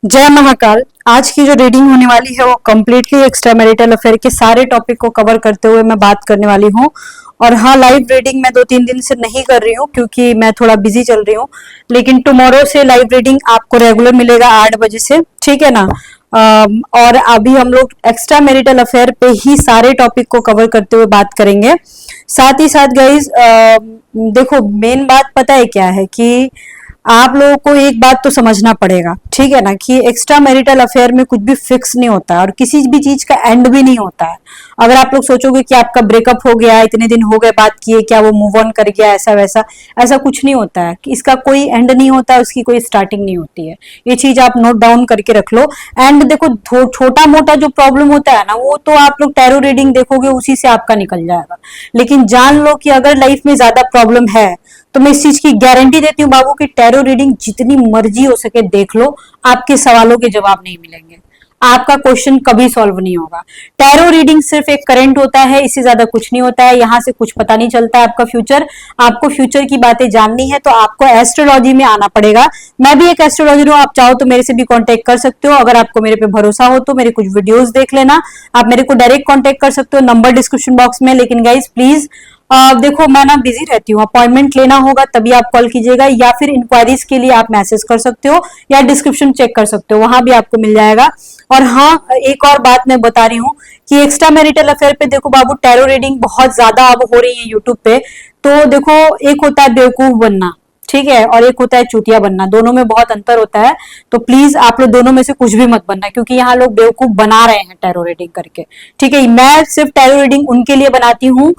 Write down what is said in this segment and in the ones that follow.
जय महाकाल। आज की जो रीडिंग होने वाली है वो कम्प्लीटली एक्स्ट्रा मैरिटल अफेयर के सारे टॉपिक को कवर करते हुए मैं बात करने वाली हूँ। और हाँ, लाइव रीडिंग मैं 2-3 दिन से नहीं कर रही हूँ क्योंकि मैं थोड़ा बिजी चल रही हूँ, लेकिन टुमारो से लाइव रीडिंग आपको रेगुलर मिलेगा 8 बजे से, ठीक है ना। और अभी हम लोग एक्स्ट्रा मैरिटल अफेयर पे ही सारे टॉपिक को कवर करते हुए बात करेंगे। साथ ही साथ गाइज देखो, मेन बात पता है क्या है कि आप लोगों को एक बात तो समझना पड़ेगा, ठीक है ना, कि एक्स्ट्रा मैरिटल अफेयर में कुछ भी फिक्स नहीं होता है और किसी भी चीज का एंड भी नहीं होता है। अगर आप लोग सोचोगे कि आपका ब्रेकअप हो गया, इतने दिन हो गए बात किए, क्या वो मूव ऑन कर गया, ऐसा वैसा, ऐसा कुछ नहीं होता है। इसका कोई एंड नहीं होता है, उसकी कोई स्टार्टिंग नहीं होती है। ये चीज आप नोट डाउन करके रख लो। एंड देखो, छोटा मोटा जो प्रॉब्लम होता है ना, वो तो आप लोग टैरो रीडिंग देखोगे उसी से आपका निकल जाएगा। लेकिन जान लो कि अगर लाइफ में ज्यादा प्रॉब्लम है तो मैं इस चीज की गारंटी देती हूँ बाबू कि टैरो रीडिंग जितनी मर्जी हो सके देख लो, आपके सवालों के जवाब नहीं मिलेंगे, आपका क्वेश्चन कभी सॉल्व नहीं होगा। टैरो रीडिंग सिर्फ एक करंट होता है, इससे ज्यादा कुछ नहीं होता है। यहाँ से कुछ पता नहीं चलता है आपका फ्यूचर। आपको फ्यूचर की बातें जाननी है तो आपको एस्ट्रोलॉजी में आना पड़ेगा। मैं भी एक एस्ट्रोलॉजर हूँ, आप चाहो तो मेरे से भी कांटेक्ट कर सकते हो। अगर आपको मेरे पे भरोसा हो तो मेरे कुछ वीडियोस देख लेना। आप मेरे को डायरेक्ट कांटेक्ट कर सकते हो, नंबर डिस्क्रिप्शन बॉक्स में। लेकिन गाइज प्लीज देखो, मैं ना बिजी रहती हूँ, अपॉइंटमेंट लेना होगा तभी आप कॉल कीजिएगा, या फिर इंक्वायरीज के लिए आप मैसेज कर सकते हो या डिस्क्रिप्शन चेक कर सकते हो, वहां भी आपको मिल जाएगा। और हाँ, एक और बात मैं बता रही हूँ कि एक्स्ट्रा मैरिटल अफेयर पे देखो बाबू, टैरो रीडिंग बहुत ज्यादा अब हो रही है यूट्यूब पे। तो देखो, एक होता है बेवकूफ बनना, ठीक है, और एक होता है चूतिया बनना, दोनों में बहुत अंतर होता है। तो प्लीज आप लोग दोनों में से कुछ भी मत बनना, क्योंकि यहाँ लोग बेवकूफ बना रहे हैं टैरो रीडिंग करके, ठीक है। मैं सिर्फ टैरो रीडिंग उनके लिए बनाती हूँ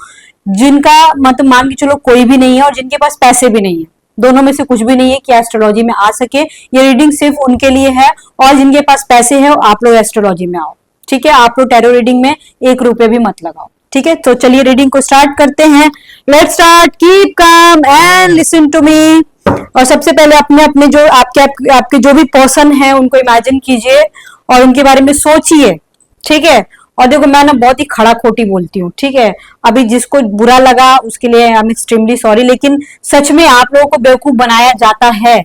जिनका मतलब मान के चलो कोई भी नहीं है और जिनके पास पैसे भी नहीं है। दोनों में से कुछ भी नहीं है कि एस्ट्रोलॉजी में आ सके। ये रीडिंग सिर्फ उनके लिए है, और जिनके पास पैसे है आप लोग एस्ट्रोलॉजी में आओ, ठीक है। आप लोग टैरो रीडिंग में 1 रुपए भी मत लगाओ, ठीक है। तो चलिए रीडिंग को स्टार्ट करते हैं। Let's start. Keep calm and listen to me. और सबसे पहले अपने अपने जो आपके जो भी पर्सन है उनको इमेजिन कीजिए और उनके बारे में सोचिए, ठीक है। और देखो, मैं ना बहुत ही खड़ा खोटी बोलती हूँ, ठीक है। अभी जिसको बुरा लगा उसके लिए आई एम एक्सट्रीमली सॉरी, लेकिन सच में आप लोगों को बेवकूफ बनाया जाता है।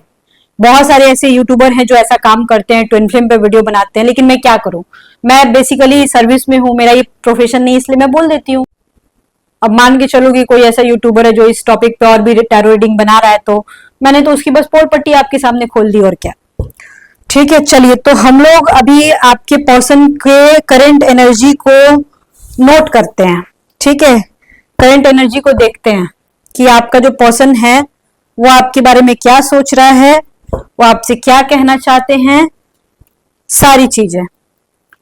बहुत सारे ऐसे यूट्यूबर हैं जो ऐसा काम करते हैं, ट्विन फ्लेम पे वीडियो बनाते हैं, लेकिन मैं क्या करूं, मैं बेसिकली सर्विस में हूँ, मेरा ये प्रोफेशन नहीं, इसलिए मैं बोल देती हूँ। अब मान के चलो कि कोई ऐसा यूट्यूबर है जो इस टॉपिक पे और भी टैरो रीडिंग बना रहा है, तो मैंने तो उसकी बस पोल पट्टी आपके सामने खोल दी, और क्या। ठीक है, चलिए तो हम लोग अभी आपके पर्सन के करंट एनर्जी को नोट करते हैं, ठीक है। करंट एनर्जी को देखते हैं कि आपका जो पर्सन है वो आपके बारे में क्या सोच रहा है, वो आपसे क्या कहना चाहते हैं, सारी चीजें।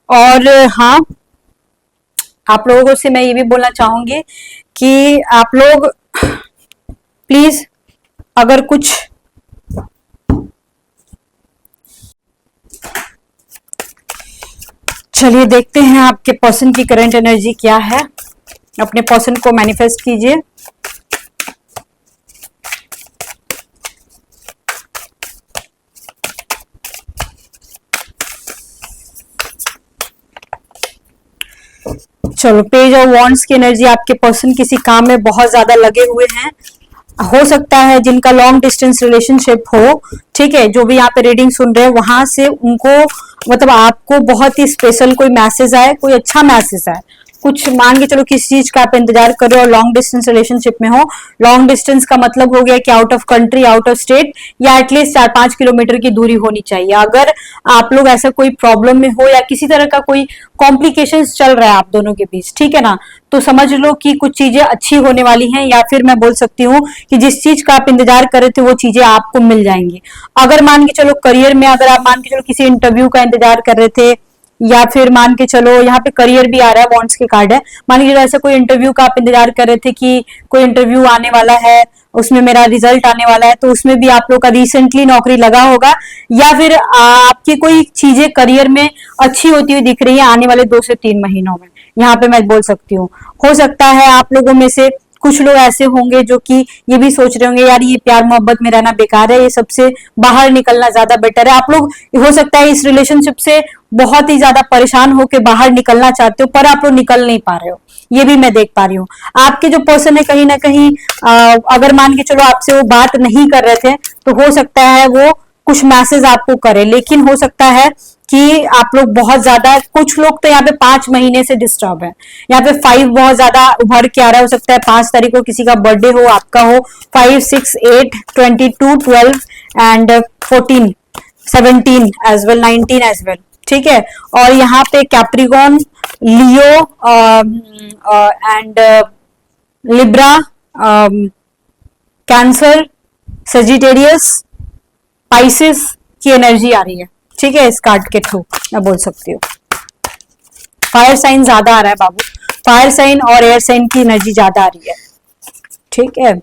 और हाँ, आप लोगों से मैं ये भी बोलना चाहूंगी कि आप लोग प्लीज, अगर कुछ चलिए देखते हैं आपके पर्सन की करंट एनर्जी क्या है। अपने पर्सन को मैनिफेस्ट कीजिए। चलो, पेज ऑफ वॉन्ड्स की एनर्जी, आपके पर्सन किसी काम में बहुत ज्यादा लगे हुए हैं। हो सकता है जिनका लॉन्ग डिस्टेंस रिलेशनशिप हो, ठीक है, जो भी यहाँ पे रीडिंग सुन रहे हैं वहां से उनको मतलब आपको बहुत ही स्पेशल कोई मैसेज आए, कोई अच्छा मैसेज आए। कुछ मान के चलो किसी चीज का आप इंतजार कर रहे हो, लॉन्ग डिस्टेंस रिलेशनशिप में हो। लॉन्ग डिस्टेंस का मतलब हो गया कि out of country, out of state, या एटलीस्ट 4-5 किलोमीटर की दूरी होनी चाहिए। अगर आप लोग ऐसा कोई प्रॉब्लम में हो या किसी तरह का कोई कॉम्प्लिकेशंस चल रहा है आप दोनों के बीच, ठीक है ना, तो समझ लो कि कुछ चीजें अच्छी होने वाली हैं, या फिर मैं बोल सकती हूँ कि जिस चीज का आप इंतजार कर रहे थे वो चीजें आपको मिल जाएंगी। अगर मान के चलो करियर में, अगर आप मान के चलो किसी इंटरव्यू का इंतजार कर रहे थे, या फिर मान के चलो यहाँ पे करियर भी आ रहा है, वॉन्ट्स के कार्ड है, मान के चलो ऐसा कोई इंटरव्यू का आप इंतजार कर रहे थे कि कोई इंटरव्यू आने वाला है, उसमें मेरा रिजल्ट आने वाला है, तो उसमें भी आप लोग का रिसेंटली नौकरी लगा होगा, या फिर आपकी कोई चीजें करियर में अच्छी होती हुई दिख रही है आने वाले 2 से 3 महीनों में, यहाँ पे मैं बोल सकती हूँ। हो सकता है आप लोगों में से कुछ लोग ऐसे होंगे जो कि ये भी सोच रहे होंगे यार ये प्यार मोहब्बत में रहना बेकार है, ये सबसे बाहर निकलना ज्यादा बेटर है। आप लोग हो सकता है इस रिलेशनशिप से बहुत ही ज्यादा परेशान होकर बाहर निकलना चाहते हो, पर आप लोग निकल नहीं पा रहे हो, ये भी मैं देख पा रही हूँ। आपके जो पर्सन है कहीं ना कहीं अगर मान के चलो आपसे वो बात नहीं कर रहे थे, तो हो सकता है वो कुछ मैसेज आपको करे, लेकिन हो सकता है कि आप लोग बहुत ज्यादा, कुछ लोग तो यहाँ पे 5 महीने से डिस्टर्ब है, यहाँ पे 5 बहुत ज्यादा उभर के आ रहा है। हो सकता है 5 तारीख को किसी का बर्थडे हो, आपका हो, 5, 6, 8, 22, 12 and 14, 17 as well, 19 as well, ठीक है। और यहाँ पे Capricorn, Leo and Libra, Cancer, Sagittarius, Pisces की एनर्जी आ रही है, ठीक है, इस कार्ड के थ्रू मैं बोल सकती हूँ। फायर साइन ज्यादा आ रहा है बाबू, फायर साइन और एयर साइन की एनर्जी ज्यादा आ रही है, ठीक है।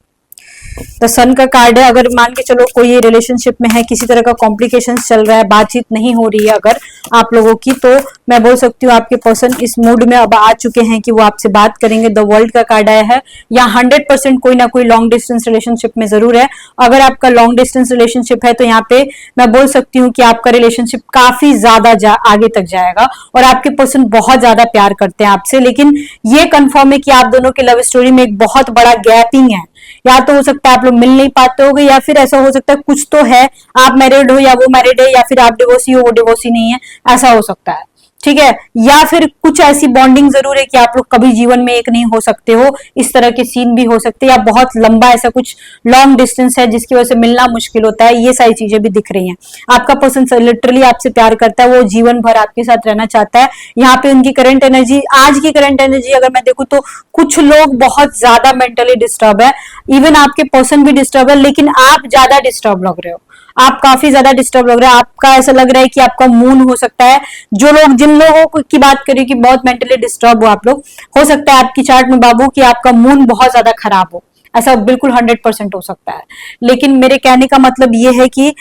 तो सन का कार्ड है। अगर मान के चलो कोई रिलेशनशिप में है, किसी तरह का कॉम्प्लिकेशंस चल रहा है, बातचीत नहीं हो रही है अगर आप लोगों की, तो मैं बोल सकती हूँ आपके पर्सन इस मूड में अब आ चुके हैं कि वो आपसे बात करेंगे। द वर्ल्ड का कार्ड आया है। यहाँ 100% कोई ना कोई लॉन्ग डिस्टेंस रिलेशनशिप में जरूर है। अगर आपका लॉन्ग डिस्टेंस रिलेशनशिप है तो यहाँ पे मैं बोल सकती हूँ कि आपका रिलेशनशिप काफी ज्यादा आगे तक जाएगा और आपके पर्सन बहुत ज्यादा प्यार करते हैं आपसे। लेकिन ये कंफर्म है कि आप दोनों की लव स्टोरी में एक बहुत बड़ा गैपिंग है। या तो हो सकता है आप लोग मिल नहीं पाते होगे, या फिर ऐसा हो सकता है कुछ तो है, आप मैरिड हो या वो मैरिड है, या फिर आप डिवोर्सी हो वो डिवोर्सी नहीं है, ऐसा हो सकता है, ठीक है। या फिर कुछ ऐसी बॉन्डिंग जरूर है कि आप लोग कभी जीवन में एक नहीं हो सकते हो, इस तरह के सीन भी हो सकते हैं। या बहुत लंबा ऐसा कुछ लॉन्ग डिस्टेंस है जिसकी वजह से मिलना मुश्किल होता है, ये सारी चीजें भी दिख रही हैं। आपका पर्सन लिटरली आपसे प्यार करता है, वो जीवन भर आपके साथ रहना चाहता है। यहाँ पे उनकी करंट एनर्जी, आज की करंट एनर्जी अगर मैं देखूं तो कुछ लोग बहुत ज्यादा मेंटली डिस्टर्ब है, इवन आपके पर्सन भी डिस्टर्ब है, लेकिन आप ज्यादा डिस्टर्ब लग रहे हो, आप काफी ज्यादा डिस्टर्ब लग रहा है। आपका ऐसा लग रहा है कि आपका मून हो सकता है, जो लोग, जिन लोगों की बात करें कि बहुत मेंटली डिस्टर्ब हो आप लोग, हो सकता है आपकी चार्ट में बाबू कि आपका मून बहुत ज्यादा खराब हो, ऐसा बिल्कुल 100% हो सकता है। लेकिन मेरे कहने का मतलब ये है कि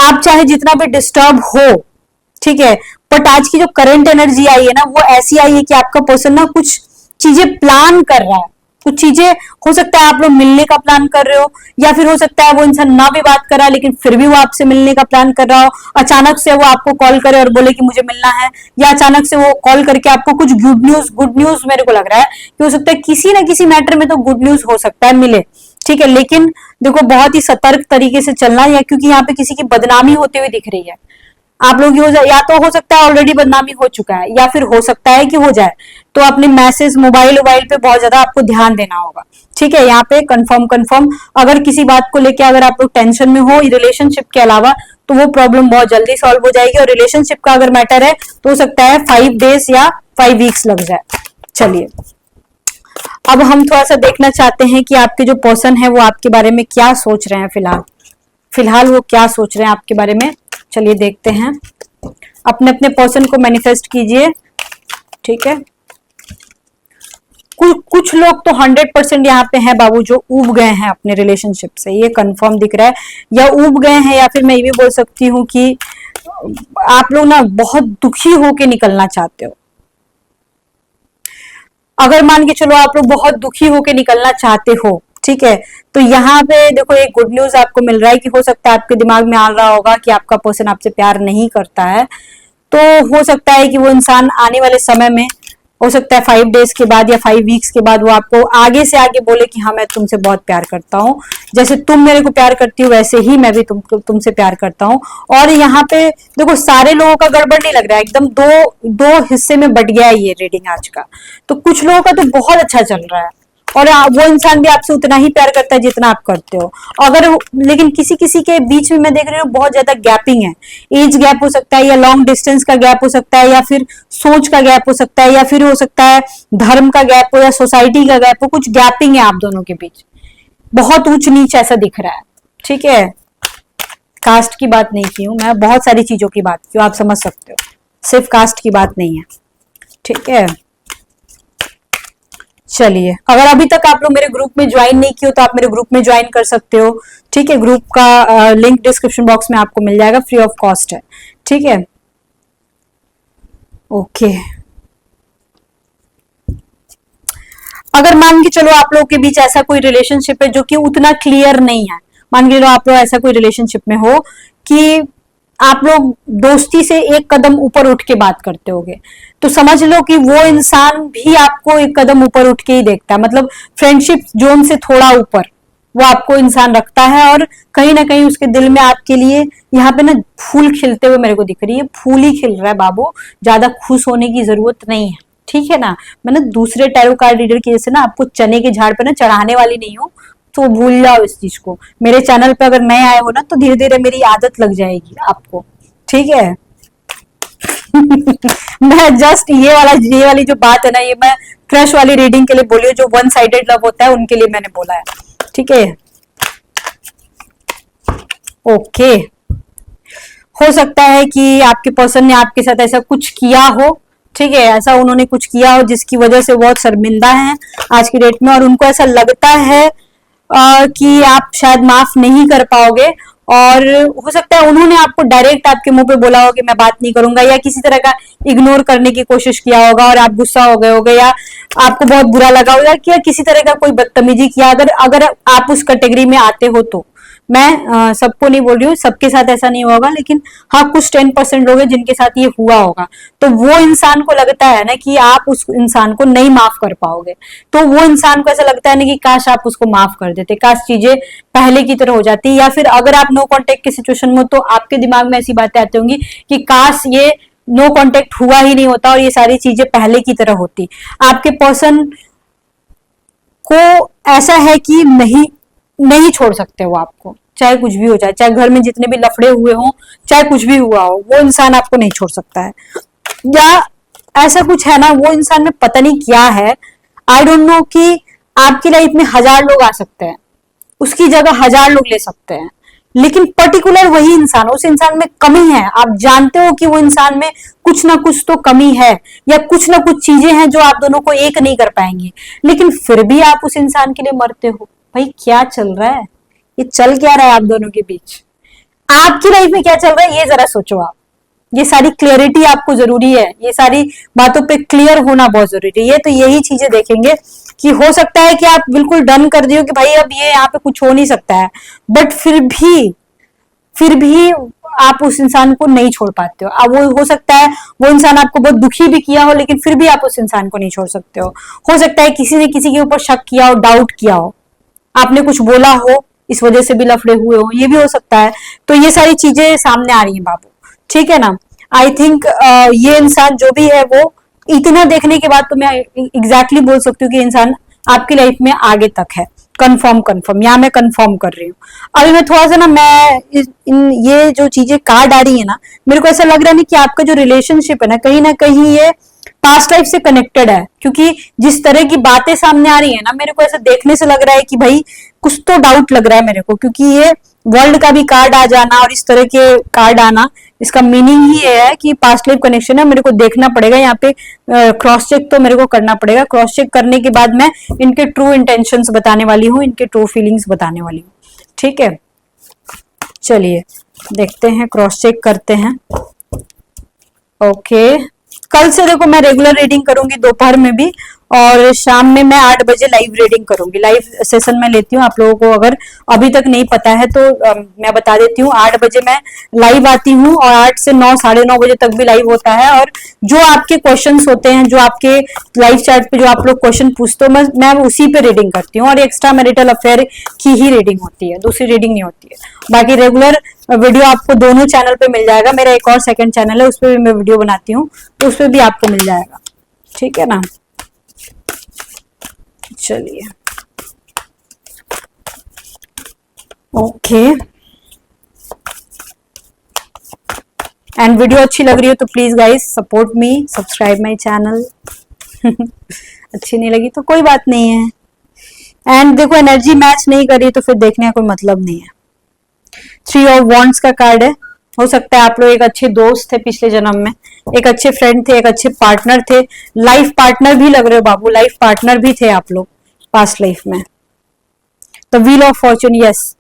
आप चाहे जितना भी डिस्टर्ब हो, ठीक है, बट आज की जो करंट एनर्जी आई है ना, वो ऐसी आई है कि आपका पर्सन ना कुछ चीजें प्लान कर रहा है। कुछ चीजें हो सकता है आप लोग मिलने का प्लान कर रहे हो, या फिर हो सकता है वो इंसान ना भी बात कर रहा है लेकिन फिर भी वो आपसे मिलने का प्लान कर रहा हो। अचानक से वो आपको कॉल करे और बोले कि मुझे मिलना है, या अचानक से वो कॉल करके आपको कुछ गुड न्यूज मेरे को लग रहा है कि हो सकता है किसी ना किसी मैटर में तो गुड न्यूज हो सकता है मिले, ठीक है। लेकिन देखो बहुत ही सतर्क तरीके से चलना, या क्योंकि यहाँ पे किसी की बदनामी होते हुए दिख रही है आप लोग, या तो हो सकता है ऑलरेडी बदनामी हो चुका है, या फिर हो सकता है कि हो जाए। तो अपने मैसेज मोबाइल पे बहुत ज्यादा आपको ध्यान देना होगा, ठीक है। यहाँ पे कंफर्म अगर किसी बात को लेके अगर आप लोग टेंशन में हो रिलेशनशिप के अलावा, तो वो प्रॉब्लम बहुत जल्दी सॉल्व हो जाएगी। और रिलेशनशिप का अगर मैटर है तो हो सकता है 5 डेज या 5 वीक्स लग जाए। चलिए अब हम थोड़ा सा देखना चाहते हैं कि आपके जो पर्सन है वो आपके बारे में क्या सोच रहे हैं। फिलहाल वो क्या सोच रहे हैं आपके बारे में, चलिए देखते हैं। अपने अपने पर्सन को मैनिफेस्ट कीजिए, ठीक है। कुछ लोग तो 100% यहाँ पे हैं बाबू जो ऊब गए हैं अपने रिलेशनशिप से, ये कंफर्म दिख रहा है। या ऊब गए हैं, या फिर मैं ये भी बोल सकती हूँ कि आप लोग ना बहुत दुखी होके निकलना चाहते हो। अगर मान के चलो आप लोग बहुत दुखी होके निकलना चाहते हो, ठीक है, तो यहाँ पे देखो एक गुड न्यूज आपको मिल रहा है कि हो सकता है आपके दिमाग में आ रहा होगा कि आपका पर्सन आपसे प्यार नहीं करता है। तो हो सकता है कि वो इंसान आने वाले समय में, हो सकता है 5 डेज के बाद या 5 वीक्स के बाद, वो आपको आगे से आगे बोले कि हाँ मैं तुमसे बहुत प्यार करता हूँ, जैसे तुम मेरे को प्यार करती हो वैसे ही मैं भी तुमसे प्यार करता हूँ। और यहाँ पे देखो सारे लोगों का गड़बड़ नहीं लग रहा है, एकदम दो हिस्से में बट गया है ये रीडिंग आज का। तो कुछ लोगों का तो बहुत अच्छा चल रहा है और वो इंसान भी आपसे उतना ही प्यार करता है जितना आप करते हो। अगर लेकिन किसी किसी के बीच में मैं देख रही हूँ बहुत ज्यादा गैपिंग है, एज गैप हो सकता है, या लॉन्ग डिस्टेंस का गैप हो सकता है, या फिर सोच का गैप हो सकता है, या फिर हो सकता है धर्म का गैप हो या सोसाइटी का गैप हो, कुछ गैपिंग है आप दोनों के बीच, बहुत ऊंच नीच ऐसा दिख रहा है, ठीक है। कास्ट की बात नहीं की हूं मैं, बहुत सारी चीजों की बात की, आप समझ सकते हो, सिर्फ कास्ट की बात नहीं है, ठीक है। चलिए अगर अभी तक आप लोग मेरे ग्रुप में ज्वाइन नहीं किए हो तो आप मेरे ग्रुप में ज्वाइन कर सकते हो, ठीक है। ग्रुप का लिंक डिस्क्रिप्शन बॉक्स में आपको मिल जाएगा, फ्री ऑफ कॉस्ट है, ठीक है। ओके अगर मान के चलो आप लोगों के बीच ऐसा कोई रिलेशनशिप है जो कि उतना क्लियर नहीं है, मान के चलो आप लोग ऐसा कोई रिलेशनशिप में हो कि आप लोग दोस्ती से एक कदम ऊपर उठ के बात करते होगे, तो समझ लो कि वो इंसान भी आपको एक कदम ऊपर उठ के ही देखता है, मतलब फ्रेंडशिप जोन से थोड़ा ऊपर, वो आपको इंसान रखता है, और कहीं ना कहीं उसके दिल में आपके लिए यहाँ पे ना फूल खिलते हुए मेरे को दिख रही है, फूल ही खिल रहा है बाबू, ज्यादा खुश होने की जरूरत नहीं है, ठीक है ना। मैं ना दूसरे टैरो कार्ड रीडर की जैसे ना आपको चने के झाड़ पे ना चढ़ाने वाली नहीं हूँ, तो भूल जाओ इस चीज को। मेरे चैनल पे अगर नए आए हो ना तो धीरे धीरे मेरी आदत लग जाएगी आपको, ठीक है। मैं जस्ट ये वाली जो बात है ना, ये मैं क्रश वाली रीडिंग के लिए बोली, जो वन साइडेड लव होता है उनके लिए मैंने बोला है, ठीक है। ओके, हो सकता है कि आपके पर्सन ने आपके साथ ऐसा कुछ किया हो, ठीक है, ऐसा उन्होंने कुछ किया हो जिसकी वजह से बहुत शर्मिंदा हैं आज की डेट में, और उनको ऐसा लगता है कि आप शायद माफ नहीं कर पाओगे, और हो सकता है उन्होंने आपको डायरेक्ट आपके मुंह पे बोला हो कि मैं बात नहीं करूंगा, या किसी तरह का इग्नोर करने की कोशिश किया होगा और आप गुस्सा हो गए होगे, या आपको बहुत बुरा लगा होगा, कि किसी तरह का कोई बदतमीजी किया। अगर आप उस कैटेगरी में आते हो तो मैं सबको नहीं बोल रही हूँ, सबके साथ ऐसा नहीं होगा, लेकिन हाँ कुछ 10% लोग हैं जिनके साथ ये हुआ होगा, तो वो इंसान को लगता है ना कि आप उस इंसान को नहीं माफ कर पाओगे, तो वो इंसान को ऐसा लगता है ना कि काश आप उसको माफ कर देते, काश चीजें पहले की तरह हो जाती, या फिर अगर आप नो कॉन्टेक्ट की सिचुएशन में हो तो आपके दिमाग में ऐसी बातें आती होंगी कि काश ये नो कॉन्टेक्ट हुआ ही नहीं होता और ये सारी चीजें पहले की तरह होती। आपके पर्सन को ऐसा है कि नहीं छोड़ सकते वो आपको, चाहे कुछ भी हो जाए, चाहे घर में जितने भी लफड़े हुए हों, चाहे कुछ भी हुआ हो, वो इंसान आपको नहीं छोड़ सकता है। या ऐसा कुछ है ना, वो इंसान में पता नहीं क्या है, आई डोंट नो, कि आपकी लाइफ में 1000 लोग आ सकते हैं, उसकी जगह 1000 लोग ले सकते हैं, लेकिन पर्टिकुलर वही इंसान, उस इंसान में कमी है, आप जानते हो कि वो इंसान में कुछ ना कुछ तो कमी है, या कुछ ना कुछ चीजें हैं जो आप दोनों को एक नहीं कर पाएंगे, लेकिन फिर भी आप उस इंसान के लिए मरते हो। भाई क्या चल रहा है, ये चल क्या रहा है आप दोनों के बीच, आपकी लाइफ में क्या चल रहा है, ये जरा सोचो आप। ये सारी क्लियरिटी आपको जरूरी है, ये सारी बातों पे क्लियर होना बहुत जरूरी है। तो यही चीजें देखेंगे कि हो सकता है कि आप बिल्कुल डन कर दियो कि भाई अब ये यहाँ पे कुछ हो नहीं सकता है, बट फिर भी आप उस इंसान को नहीं छोड़ पाते हो। अब वो हो सकता है वो इंसान आपको बहुत दुखी भी किया हो, लेकिन फिर भी आप उस इंसान को नहीं छोड़ सकते हो सकता है किसी ने किसी के ऊपर शक किया हो, डाउट किया हो, आपने कुछ बोला हो, इस वजह से भी लफड़े हुए हो, ये भी हो सकता है। तो ये सारी चीजें सामने आ रही हैं बाबू, ठीक है ना। आई थिंक ये इंसान जो भी है वो इतना देखने के बाद तो मैं एग्जैक्टली बोल सकती हूँ कि इंसान आपकी लाइफ में आगे तक है, कंफर्म यहाँ मैं कंफर्म कर रही हूँ। अभी मैं थोड़ा सा ना ये जो चीजें कार्ड आ रही है ना, मेरे को ऐसा लग रहा है ना कि आपका जो रिलेशनशिप है ना कहीं ये पास्ट लाइफ से कनेक्टेड है, क्योंकि जिस तरह की बातें सामने आ रही है ना, मेरे को ऐसा देखने से लग रहा है कि भाई कुछ तो डाउट लग रहा है मेरे को, क्योंकि ये वर्ल्ड का भी कार्ड आ जाना और इस तरह के कार्ड आना, इसका मीनिंग ही है कि पास्ट लाइफ कनेक्शन है। मेरे को देखना पड़ेगा यहाँ पे, क्रॉस चेक तो मेरे को करना पड़ेगा। क्रॉस चेक करने के बाद मैं इनके ट्रू इंटेंशंस बताने वाली हूँ, इनके ट्रू फीलिंग्स बताने वाली हूँ, ठीक है। चलिए देखते हैं, क्रॉस चेक करते हैं। ओके, कल से देखो मैं रेगुलर रीडिंग करूंगी दोपहर में भी, और शाम में मैं 8 बजे लाइव रीडिंग करूंगी। लाइव सेशन में लेती हूँ, आप लोगों को अगर अभी तक नहीं पता है तो मैं बता देती हूँ। 8 बजे मैं लाइव आती हूँ और 8 से 9 साढ़े 9 बजे तक भी लाइव होता है। और जो आपके क्वेश्चंस होते हैं, जो आपके लाइव चैट पे जो आप लोग क्वेश्चन पूछते हो, मैं उसी पे रीडिंग करती हूँ। और एक्स्ट्रा मैरिटल अफेयर की ही रीडिंग होती है, दूसरी रीडिंग नहीं होती है। बाकी रेगुलर वीडियो आपको दोनों चैनल पे मिल जाएगा। मेरा एक और सेकंड चैनल है, उस पर भी मैं वीडियो बनाती हूँ, तो उस पर भी आपको मिल जाएगा, ठीक है ना। चलिए ओके, एंड वीडियो अच्छी लग रही हो तो please guys support me, subscribe my channel. अच्छी नहीं लगी तो कोई बात नहीं है। एंड देखो एनर्जी मैच नहीं करी तो फिर देखने का कोई मतलब नहीं है। 3 ऑफ वॉन्ड्स का कार्ड है। हो सकता है आप लोग एक अच्छे दोस्त थे पिछले जन्म में, एक अच्छे फ्रेंड थे, एक अच्छे पार्टनर थे, लाइफ पार्टनर भी लग रहे हो बाबू, लाइफ पार्टनर भी थे आप लोग पास्ट लाइफ में। तो व्हील ऑफ फॉर्चून, यस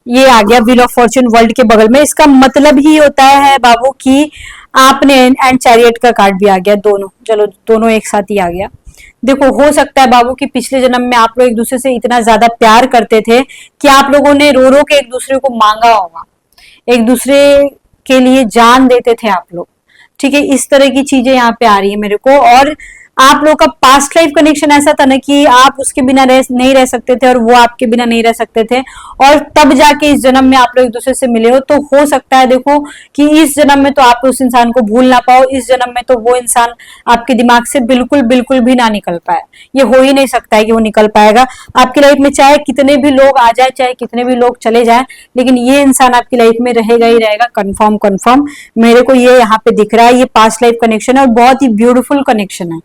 ये आ गया व्हील ऑफ फॉर्चून वर्ल्ड के बगल में। इसका मतलब ही होता है बाबू कि आपने, एंड चैरियट का कार्ड भी आ गया, दोनों, चलो दोनों एक साथ ही आ गया। देखो हो सकता है बाबू कि पिछले जन्म में आप लोग एक दूसरे से इतना ज्यादा प्यार करते थे कि आप लोगों ने रो रो के एक दूसरे को मांगा होगा, एक दूसरे के लिए जान देते थे आप लोग, ठीक है। इस तरह की चीजें यहाँ पे आ रही है मेरे को। और आप लोग का पास्ट लाइफ कनेक्शन ऐसा था ना कि आप उसके बिना नहीं रह सकते थे और वो आपके बिना नहीं रह सकते थे, और तब जाके इस जन्म में आप लोग एक दूसरे से मिले हो। तो हो सकता है देखो कि इस जन्म में तो आप उस इंसान को भूल ना पाओ, इस जन्म में तो वो इंसान आपके दिमाग से बिल्कुल बिल्कुल भी ना निकल पाए। ये हो ही नहीं सकता है कि वो निकल पाएगा आपकी लाइफ में, चाहे कितने भी लोग आ जाए, चाहे कितने भी लोग चले जाए, लेकिन ये इंसान आपकी लाइफ में रहेगा ही रहेगा, कंफर्म कंफर्म। मेरे को ये यहाँ पे दिख रहा है, ये पास्ट लाइफ कनेक्शन है और बहुत ही ब्यूटीफुल कनेक्शन है।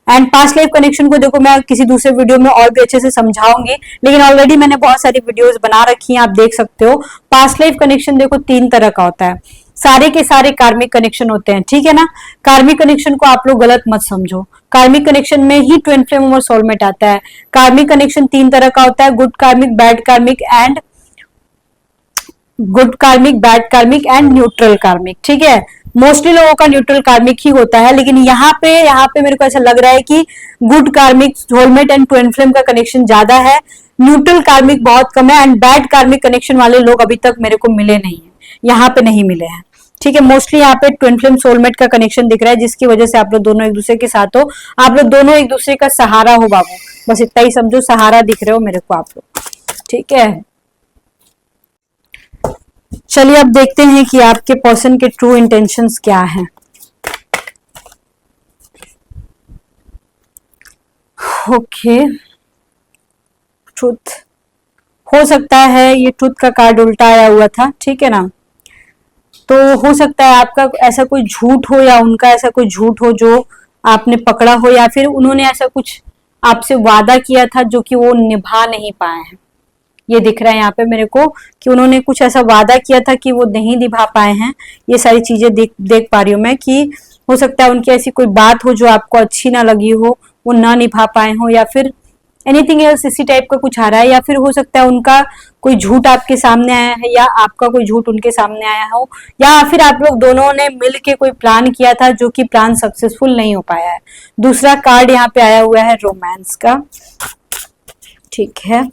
एंड पास्ट लाइफ कनेक्शन को देखो मैं किसी दूसरे वीडियो में और भी अच्छे से समझाऊंगी, लेकिन ऑलरेडी मैंने बहुत सारी वीडियोस बना रखी हैं, आप देख सकते हो। पास्ट लाइफ कनेक्शन देखो 3 तरह का होता है, सारे के सारे कार्मिक कनेक्शन होते हैं, ठीक है ना। कार्मिक कनेक्शन को आप लोग गलत मत समझो, कार्मिक कनेक्शन में ही ट्विन फ्लेम और सोलमेट आता है। कार्मिक कनेक्शन 3 तरह का होता है, गुड कार्मिक, बैड कार्मिक एंड गुड कार्मिक, बैड कार्मिक एंड न्यूट्रल कार्मिक, ठीक है। मोस्टली लोगों का न्यूट्रल कार्मिक ही होता है, लेकिन यहाँ पे मेरे को ऐसा लग रहा है कि गुड कार्मिक, सोलमेट एंड ट्विन फ्लेम का कनेक्शन ज्यादा है, न्यूट्रल कार्मिक बहुत कम है, एंड बैड कार्मिक कनेक्शन वाले लोग अभी तक मेरे को मिले नहीं है, यहाँ पे नहीं मिले हैं, ठीक है। मोस्टली यहाँ पे ट्विन फ्लेम सोलमेट का कनेक्शन दिख रहा है, जिसकी वजह से आप लोग दोनों एक दूसरे के साथ हो, आप लोग दोनों एक दूसरे का सहारा हो बाबू, बस इतना ही समझो, सहारा दिख रहे हो मेरे को आप लोग, ठीक है। चलिए अब देखते हैं कि आपके पर्सन के ट्रू इंटेंशंस क्या हैं। ओके, ट्रुथ हो सकता है, ये ट्रुथ का कार्ड उल्टा आया हुआ था, ठीक है ना। तो हो सकता है आपका ऐसा कोई झूठ हो या उनका ऐसा कोई झूठ हो जो आपने पकड़ा हो, या फिर उन्होंने ऐसा कुछ आपसे वादा किया था जो कि वो निभा नहीं पाए हैं। ये दिख रहा है यहाँ पे मेरे को कि उन्होंने कुछ ऐसा वादा किया था कि वो नहीं निभा पाए हैं। ये सारी चीजें देख पा रही हूँ मैं कि हो सकता है उनकी ऐसी कोई बात हो जो आपको अच्छी ना लगी हो, वो ना निभा पाए हो, या फिर एनीथिंग एल्स इसी टाइप का कुछ आ रहा है, या फिर हो सकता है उनका कोई झूठ आपके सामने आया है या आपका कोई झूठ उनके सामने आया हो, या फिर आप लोग दोनों ने मिल के कोई प्लान किया था जो कि प्लान सक्सेसफुल नहीं हो पाया है। दूसरा कार्ड यहाँ पे आया हुआ है रोमांस का, ठीक है।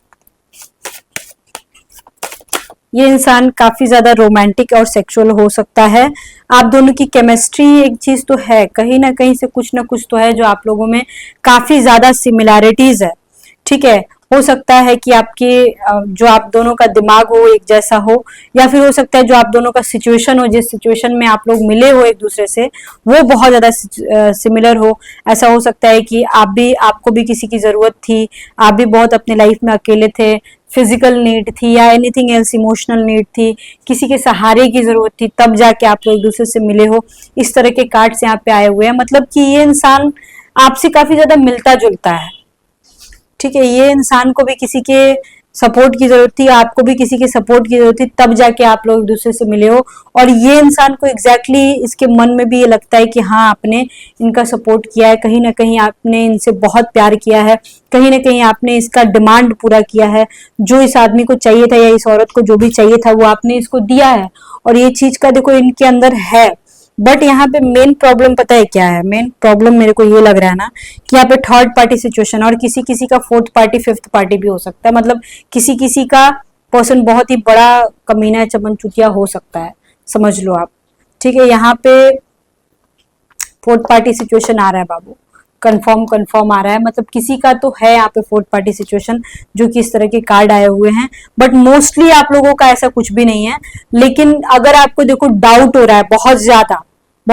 ये इंसान काफी ज्यादा रोमांटिक और सेक्सुअल हो सकता है, आप दोनों की केमिस्ट्री एक चीज तो है, कहीं ना कहीं से कुछ ना कुछ तो है जो आप लोगों में काफी ज्यादा सिमिलैरिटीज है, ठीक है। हो सकता है कि आपके जो आप दोनों का दिमाग हो एक जैसा हो, या फिर हो सकता है जो आप दोनों का सिचुएशन हो, जिस सिचुएशन में आप लोग मिले हो एक दूसरे से, वो बहुत ज्यादा सिमिलर हो। ऐसा हो सकता है कि आपको भी किसी की जरूरत थी, आप भी बहुत अपने लाइफ में अकेले थे, फिजिकल नीड थी या एनीथिंग एल्स इमोशनल नीड थी, किसी के सहारे की जरूरत थी, तब जाके आप लोग एक दूसरे से मिले हो। इस तरह के कार्ड्स यहाँ पे आए हुए हैं, मतलब कि ये इंसान आपसे काफी ज्यादा मिलता जुलता है, ठीक है। ये इंसान को भी किसी के सपोर्ट की जरूरत थी, आपको भी किसी के सपोर्ट की जरूरत थी, तब जाके आप लोग एक दूसरे से मिले हो। और ये इंसान को एग्जैक्टली इसके मन में भी ये लगता है कि हाँ आपने इनका सपोर्ट किया है, कहीं ना कहीं आपने इनसे बहुत प्यार किया है, कहीं ना कहीं आपने इसका डिमांड पूरा किया है, जो इस आदमी को चाहिए था या इस औरत को जो भी चाहिए था वो आपने इसको दिया है, और ये चीज का देखो इनके अंदर है। बट यहाँ पे मेन प्रॉब्लम पता है क्या है, मेन प्रॉब्लम मेरे को ये लग रहा है ना कि यहाँ पे थर्ड पार्टी सिचुएशन, और किसी किसी का फोर्थ पार्टी फिफ्थ पार्टी भी हो सकता है, मतलब किसी किसी का पर्सन बहुत ही बड़ा कमीना चमन चुतिया हो सकता है, समझ लो आप, ठीक है। यहाँ पे फोर्थ पार्टी सिचुएशन आ रहा है बाबू, कंफर्म आ रहा है, मतलब किसी का तो है यहाँ पे फोर्थ पार्टी सिचुएशन जो कि इस तरह के कार्ड आए हुए हैं। बट मोस्टली आप लोगों का ऐसा कुछ भी नहीं है, लेकिन अगर आपको देखो डाउट हो रहा है बहुत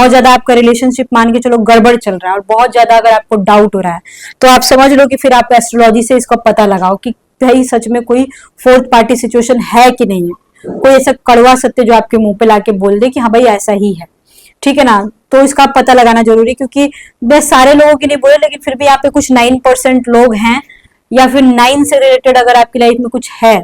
ज्यादा आपका रिलेशनशिप मान के चलो गड़बड़ चल रहा है, और बहुत ज्यादा अगर आपको डाउट हो रहा है, तो आप समझ लो कि फिर आप एस्ट्रोलॉजी से इसका पता लगाओ कि भाई सच में कोई फोर्थ पार्टी सिचुएशन है कि नहीं है, कोई ऐसा कड़वा सत्य जो आपके मुंह पे लाके बोल दे कि हाँ भाई ऐसा ही है, ठीक है ना। तो इसका पता लगाना जरूरी, क्योंकि बस सारे लोगों के लिए बोले, लेकिन फिर भी यहाँ पे कुछ 9% लोग हैं, या फिर 9 से रिलेटेड अगर आपकी लाइफ में कुछ है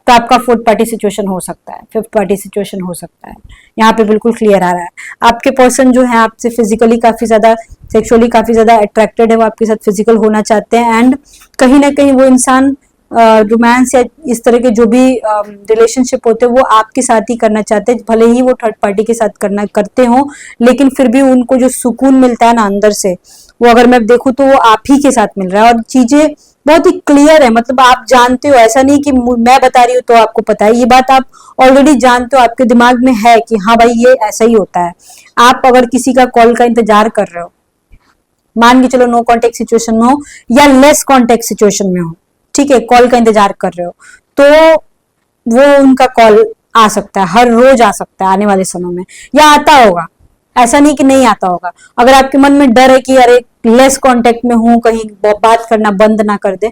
तो आपका फोर्थ पार्टी सिचुएशन हो सकता है, फिफ्थ पार्टी सिचुएशन हो सकता है। यहाँ पे बिल्कुल क्लियर आ रहा है, आपके पर्सन जो है आपसे फिजिकली काफी ज्यादा, सेक्सुअली काफी ज्यादा अट्रैक्टेड है, वो आपके साथ फिजिकल होना चाहते हैं, एंड कहीं ना कहीं वो इंसान रोमांस या इस तरह के जो भी रिलेशनशिप होते हैं वो आपके साथ ही करना चाहते हैं, भले ही वो थर्ड पार्टी के साथ करते हो, लेकिन फिर भी उनको जो सुकून मिलता है ना अंदर से, वो अगर मैं देखूं तो वो आप ही के साथ मिल रहा है, और चीजें बहुत ही क्लियर है, मतलब आप जानते हो, ऐसा नहीं कि मैं बता रही हूँ तो आपको पता है, ये बात आप ऑलरेडी जानते हो, आपके दिमाग में है कि हाँ भाई ये ऐसा ही होता है। आप अगर किसी का कॉल का इंतजार कर रहे हो मान के चलो नो कांटेक्ट सिचुएशन में हो या लेस कांटेक्ट सिचुएशन में हो, ठीक है, कॉल का इंतजार कर रहे हो, तो वो उनका कॉल आ सकता है, हर रोज आ सकता है आने वाले समय में, या आता होगा, ऐसा नहीं कि नहीं आता होगा। अगर आपके मन में डर है कि अरे लेस कांटेक्ट में हूं, कहीं बात करना बंद ना कर दे,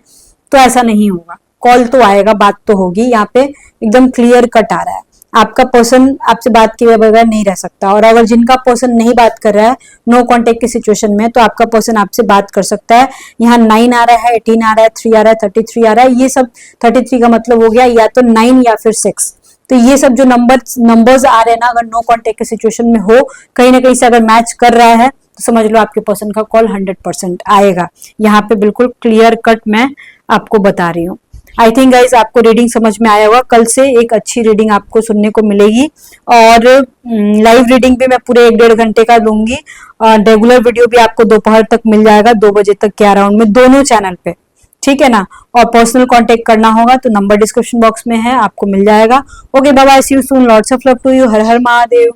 तो ऐसा नहीं होगा, कॉल तो आएगा, बात तो होगी। यहाँ पे एकदम क्लियर कट आ रहा है, आपका पर्सन आपसे बात किए बगैर नहीं रह सकता। और अगर जिनका पर्सन नहीं बात कर रहा है नो कांटेक्ट की सिचुएशन में, तो आपका पर्सन आपसे बात कर सकता है। यहाँ 9 आ रहा है, 18 आ रहा है, 3 आ रहा है, 33 आ रहा है, ये सब 33 का मतलब हो गया या तो 9 या फिर 6। तो ये सब जो नंबर्स आ रहे हैं ना, अगर नो कांटेक्ट की सिचुएशन में हो, कहीं ना कहीं से अगर मैच कर रहा है, तो समझ लो आपके पर्सन का कॉल 100% आएगा। यहाँ पे बिल्कुल क्लियर कट मैं आपको बता रही हूँ। आई थिंक गाइज आपको रीडिंग समझ में आया होगा। कल से एक अच्छी रीडिंग आपको सुनने को मिलेगी, और लाइव रीडिंग भी मैं पूरे 1-1.5 घंटे का दूंगी। रेगुलर वीडियो भी आपको दोपहर तक मिल जाएगा, 2 बजे तक के अराउंड में, दोनों चैनल पे, ठीक है ना। और पर्सनल कांटेक्ट करना होगा तो नंबर डिस्क्रिप्शन बॉक्स में है, आपको मिल जाएगा। Okay, bye bye, see you soon, lots of love to you, हर हर महादेव।